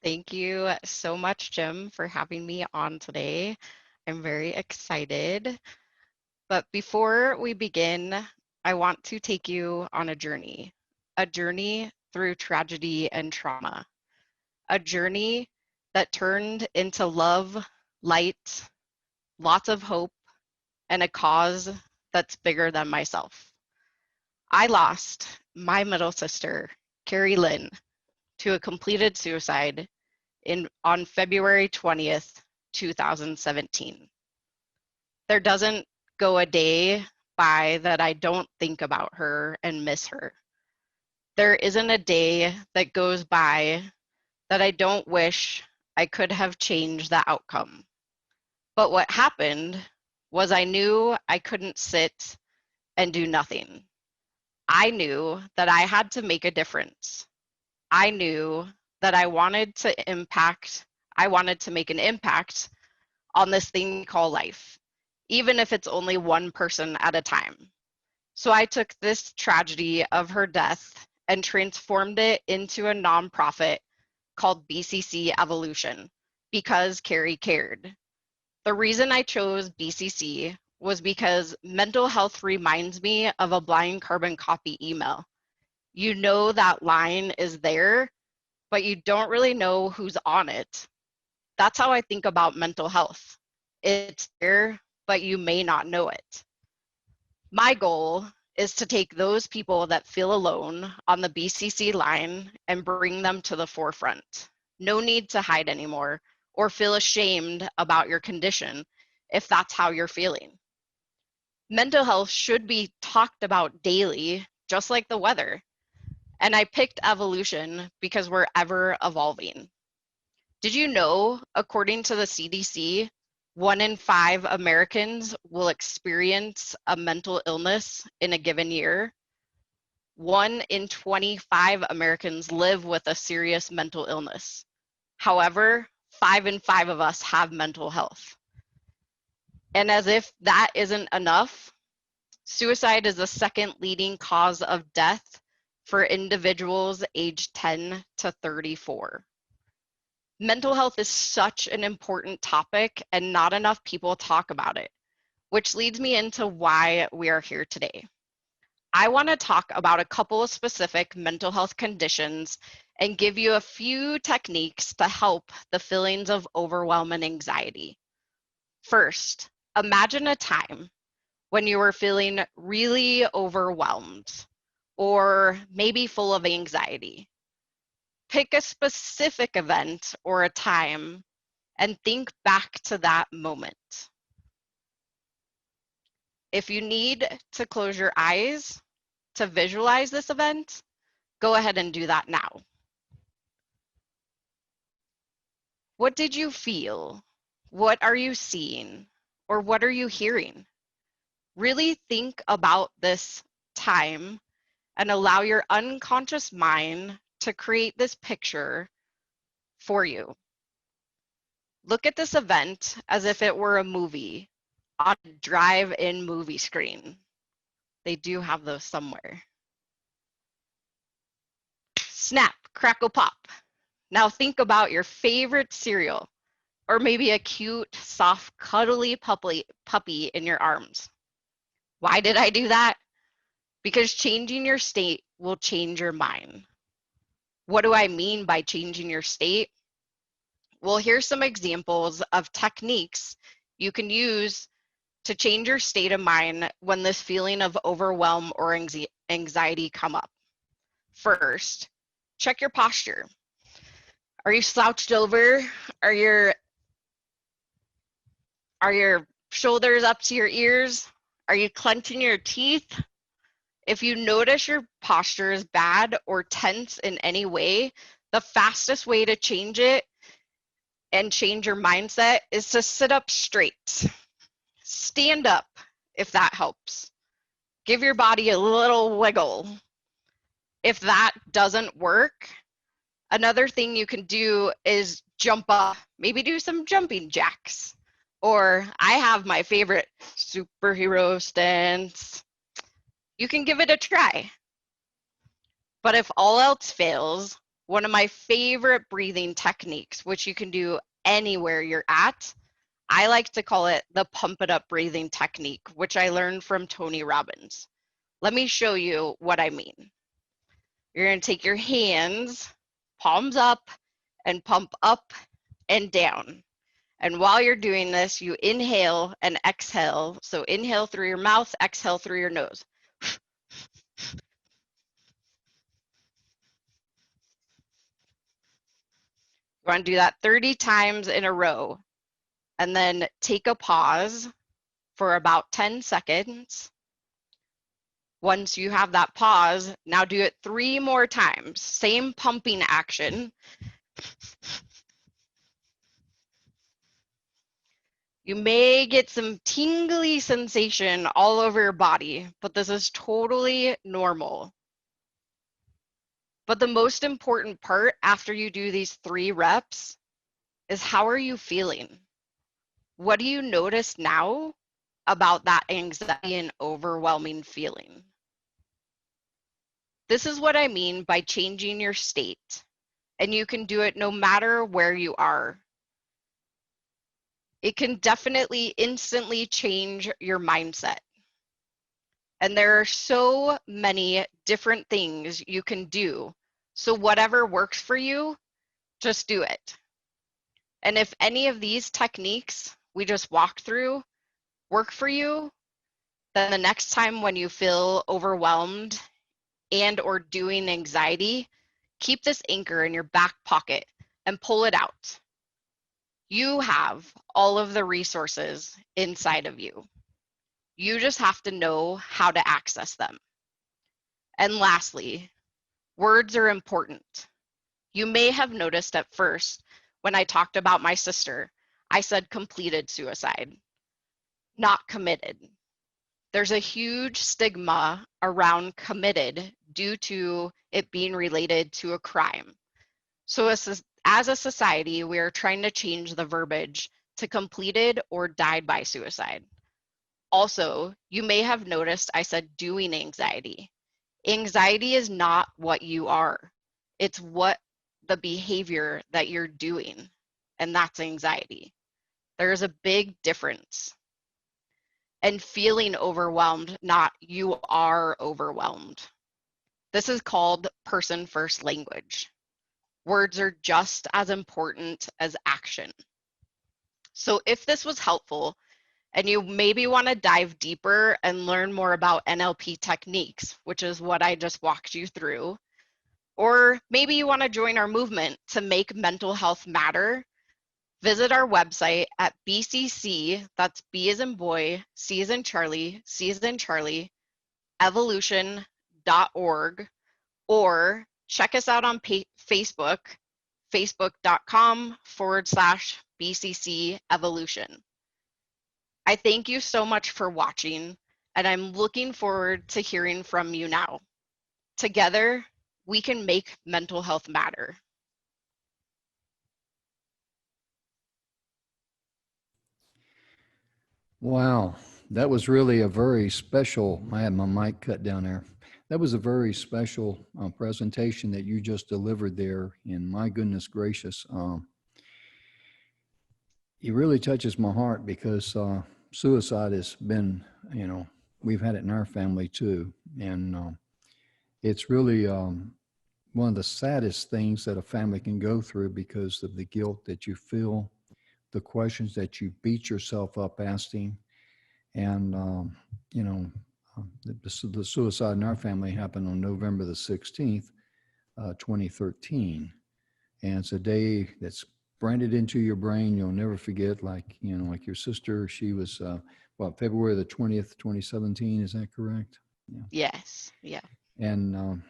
Thank you so much, Jim, for having me on today. I'm very excited. But before we begin, I want to take you on a journey through tragedy and trauma, a journey that turned into love, light, lots of hope, and a cause that's bigger than myself. I lost my middle sister, Carrie Lynn, to a completed suicide on February 20th, 2017. There doesn't go a day by that I don't think about her and miss her. There isn't a day that goes by that I don't wish I could have changed the outcome. But what happened was I knew I couldn't sit and do nothing. I knew that I had to make a difference. I knew that I wanted to make an impact on this thing we call life, even if it's only one person at a time. So I took this tragedy of her death and transformed it into a nonprofit called BCC Evolution because Carrie cared. The reason I chose BCC was because mental health reminds me of a blind carbon copy email. You know that line is there, but you don't really know who's on it. That's how I think about mental health. It's there, but you may not know it. My goal is to take those people that feel alone on the BCC line and bring them to the forefront. No need to hide anymore or feel ashamed about your condition if that's how you're feeling. Mental health should be talked about daily, just like the weather. And I picked evolution because we're ever evolving. Did you know, according to the CDC, 1 in 5 Americans will experience a mental illness in a given year? 1 in 25 Americans live with a serious mental illness. However, 5 in 5 of us have mental health. And as if that isn't enough, suicide is the second leading cause of death for individuals aged 10 to 34. Mental health is such an important topic and not enough people talk about it, which leads me into why we are here today. I want to talk about a couple of specific mental health conditions and give you a few techniques to help the feelings of overwhelm and anxiety. First, imagine a time when you were feeling really overwhelmed or maybe full of anxiety. Pick a specific event or a time and think back to that moment. If you need to close your eyes to visualize this event, go ahead and do that now. What did you feel? What are you seeing? Or what are you hearing? Really think about this time and allow your unconscious mind to create this picture for you. Look at this event as if it were a movie on a drive-in movie screen. They do have those somewhere. Snap, crackle, pop. Now think about your favorite cereal, or maybe a cute, soft, cuddly puppy in your arms. Why did I do that? Because changing your state will change your mind. What do I mean by changing your state? Well, here's some examples of techniques you can use to change your state of mind when this feeling of overwhelm or anxiety come up. First, check your posture. Are you slouched over? Are your shoulders up to your ears? Are you clenching your teeth? If you notice your posture is bad or tense in any way, the fastest way to change it and change your mindset is to sit up straight. Stand up if that helps. Give your body a little wiggle. If that doesn't work, another thing you can do is jump up, maybe do some jumping jacks. Or I have my favorite superhero stance. You can give it a try. But if all else fails, one of my favorite breathing techniques, which you can do anywhere you're at. I like to call it the pump it up breathing technique, which I learned from Tony Robbins. Let me show you what I mean. You're going to take your hands, palms up, and pump up and down. And while you're doing this, you inhale and exhale. So inhale through your mouth, exhale through your nose. You want to do that 30 times in a row. And then take a pause for about 10 seconds. Once you have that pause, now do it 3 more times. Same pumping action. You may get some tingly sensation all over your body, but this is totally normal. But the most important part after you do these 3 reps is, how are you feeling? What do you notice now about that anxiety and overwhelming feeling? This is what I mean by changing your state, and you can do it no matter where you are. It can definitely instantly change your mindset. And there are so many different things you can do. So whatever works for you, just do it. And if any of these techniques we just walked through work for you, then the next time when you feel overwhelmed and or doing anxiety, keep this anchor in your back pocket and pull it out. You have all of the resources inside of you. You just have to know how to access them. And lastly, words are important. You may have noticed at first when I talked about my sister, I said completed suicide, not committed. There's a huge stigma around committed due to it being related to a crime. So as a society, we are trying to change the verbiage to completed or died by suicide. Also, you may have noticed I said doing anxiety. Anxiety is not what you are. It's what the behavior that you're doing, and that's anxiety. There's a big difference. And feeling overwhelmed, not you are overwhelmed. This is called person first language. Words are just as important as action. So if this was helpful and you maybe want to dive deeper and learn more about NLP techniques, which is what I just walked you through, or maybe you want to join our movement to make mental health matter, visit our website at BCC, that's B as in boy, C as in Charlie, C as in Charlie, evolution.org, or check us out on Facebook, facebook.com/BCC Evolution. I thank you so much for watching, and I'm looking forward to hearing from you now. Together, we can make mental health matter. Wow, that was really a very special. I had my mic cut down there. That was a very special presentation that you just delivered there. And my goodness gracious, it really touches my heart because suicide has been, you know, we've had it in our family too. And it's really one of the saddest things that a family can go through because of the guilt that you feel, the questions that you beat yourself up asking. And, you know, the suicide in our family happened on November the 16th, 2013. And it's a day that's branded into your brain. You'll never forget, like, you know, like your sister, she was, February the 20th, 2017. Is that correct? Yeah. Yes, yeah. And,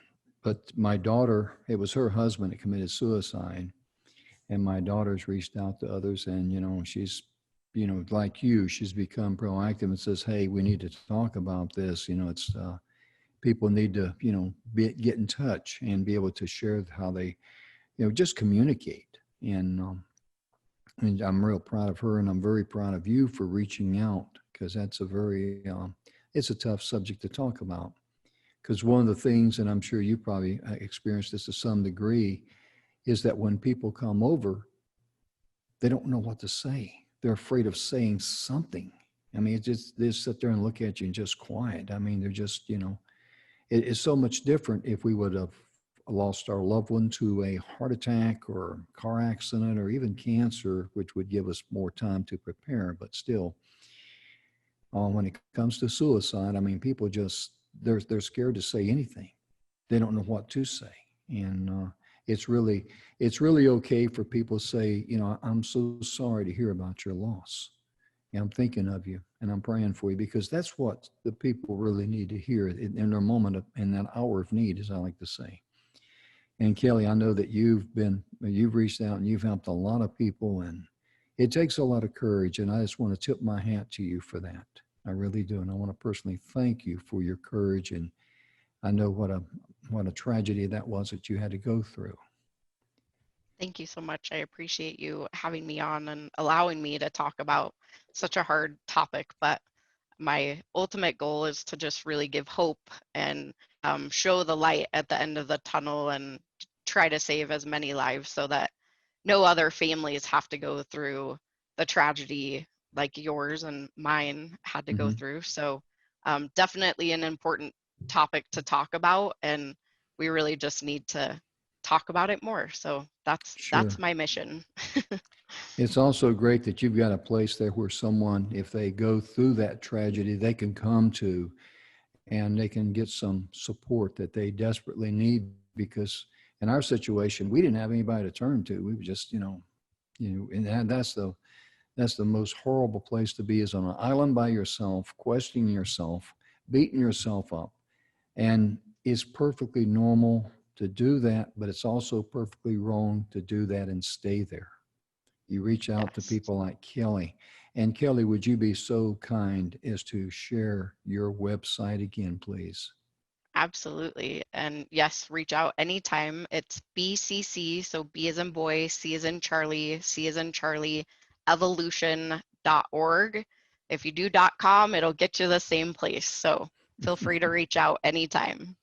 but my daughter, it was her husband that committed suicide. And my daughter's reached out to others, and, you know, she's, you know, like you, she's become proactive and says, hey, we need to talk about this. You know, it's, people need to, you know, get in touch and be able to share how they, you know, just communicate. And I'm real proud of her, and I'm very proud of you for reaching out, because that's a very, it's a tough subject to talk about. Because one of the things, and I'm sure you probably experienced this to some degree, is that when people come over, they don't know what to say. They're afraid of saying something. I mean, it's just they sit there and look at you and just quiet. I mean, they're just, it's so much different if we would have lost our loved one to a heart attack or car accident or even cancer, which would give us more time to prepare. But still, when it comes to suicide, I mean, people just they're scared to say anything. They don't know what to say, and it's really it's really okay for people to say, I'm so sorry to hear about your loss. And I'm thinking of you, and I'm praying for you because that's what the people really need to hear in their moment of, in that hour of need, as I like to say. And Kelli, I know that you've reached out and you've helped a lot of people, and it takes a lot of courage. And I just want to tip my hat to you for that. I really do, and I want to personally thank you for your courage. And I know what a tragedy that was that you had to go through. Thank you so much. I appreciate you having me on and allowing me to talk about such a hard topic. But my ultimate goal is to just really give hope and show the light at the end of the tunnel and try to save as many lives so that no other families have to go through the tragedy like yours and mine had to go Hmm. through. So definitely an important topic to talk about, and we really just need to talk about it more. So that's Sure. my mission. It's also great that you've got a place there where someone, if they go through that tragedy, they can come to and they can get some support that they desperately need because in our situation, we didn't have anybody to turn to. We were just, and that's the most horrible place to be is on an island by yourself, questioning yourself, beating yourself up. And it's perfectly normal to do that, but it's also perfectly wrong to do that and stay there. You reach out to Yes. people like Kelli. And Kelli, would you be so kind as to share your website again, please? Absolutely. And yes, reach out anytime. It's BCC, so B as in boy, C as in Charlie, C as in Charlie, evolution.org. If you do .com, it'll get you the same place. So feel free to reach out anytime.